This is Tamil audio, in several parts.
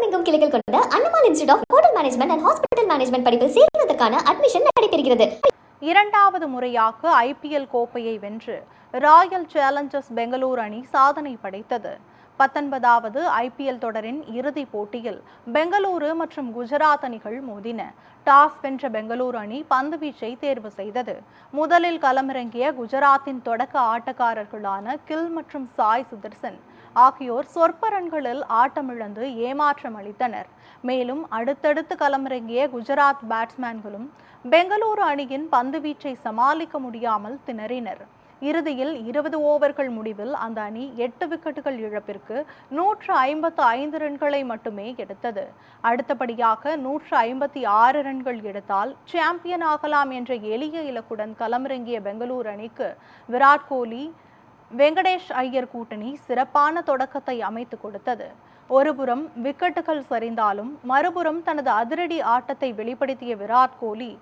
தமிழகமெங்கும் கிளைகள் கொண்ட அண்ணமால் institute of hotel management and hospital management படிப்பில் சேர்வதற்கான அட்மிஷன் நடைபெறுகிறது. இரண்டாவது முறையாக ஐபிஎல் கோப்பையை வென்று ராயல் சேலஞ்சர்ஸ் பெங்களூரு அணி சாதனை படைத்தது. 19வது ஐபிஎல் தொடரின் இறுதிப் போட்டியில் பெங்களூரு மற்றும் குஜராத் அணிகள் மோதின. டாஸ் வென்ற பெங்களூரு அணி பந்துவீச்சை தேர்வு செய்தது. முதலில் களமிறங்கிய குஜராத்தின் தொடக்க ஆட்டக்காரர்களான கில் மற்றும் சாய் சுதர்சன் ஆகியோர் சொற்ப ரன்களில் ஆட்டமிழந்து ஏமாற்றம் அளித்தனர். மேலும் அடுத்தடுத்து களமிறங்கிய குஜராத் பேட்ஸ்மேன்களும் பெங்களூரு அணியின் பந்துவீச்சை சமாளிக்க முடியாமல் திணறினர். இறுதியில் 20 ஓவர்கள் முடிவில் அந்த அணி 8 விக்கெட்டுகள் இழப்பிற்கு 155 ரன்களை மட்டுமே எடுத்தது. அடுத்தபடியாக 156 ரன்கள் எடுத்தால் சாம்பியன் ஆகலாம் என்ற எளிய இலக்குடன் களமிறங்கிய பெங்களூரு அணிக்கு விராட் கோலி, வெங்கடேஷ் ஐயர் கூட்டணி சிறப்பான தொடக்கத்தை அமைத்துக் கொடுத்தது. ஒருபுறம் விக்கெட்டுகள் சரிந்தாலும் மறுபுறம் தனது அதிரடி ஆட்டத்தை வெளிப்படுத்திய விராட் கோலி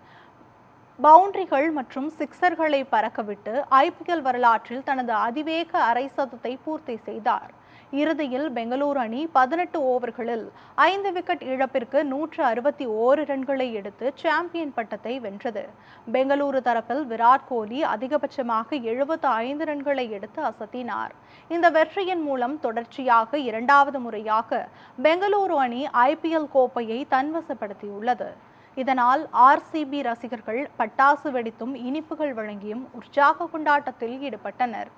பவுண்டரிகள் மற்றும் சிக்சர்களை பறக்கவிட்டு ஐபிஎல் வரலாற்றில் தனது அதிவேக அரை சதத்தை பூர்த்தி செய்தார். இறுதியில் பெங்களூரு அணி 18 ஓவர்களில் 5 விக்கெட் இழப்பிற்கு 161 ரன்களை எடுத்து சாம்பியன் பட்டத்தை வென்றது. பெங்களூரு தரப்பில் விராட் கோலி அதிகபட்சமாக 75 ரன்களை எடுத்து அசத்தினார். இந்த வெற்றியின் மூலம் தொடர்ச்சியாக இரண்டாவது முறையாக பெங்களூரு அணி ஐபிஎல் கோப்பையை தன்வசப்படுத்தியுள்ளது. இதனால் ஆர்சிபி ரசிகர்கள் பட்டாசு வெடித்தும் இனிப்புகள் வழங்கியும் உற்சாக கொண்டாட்டத்தில் ஈடுபட்டனர்.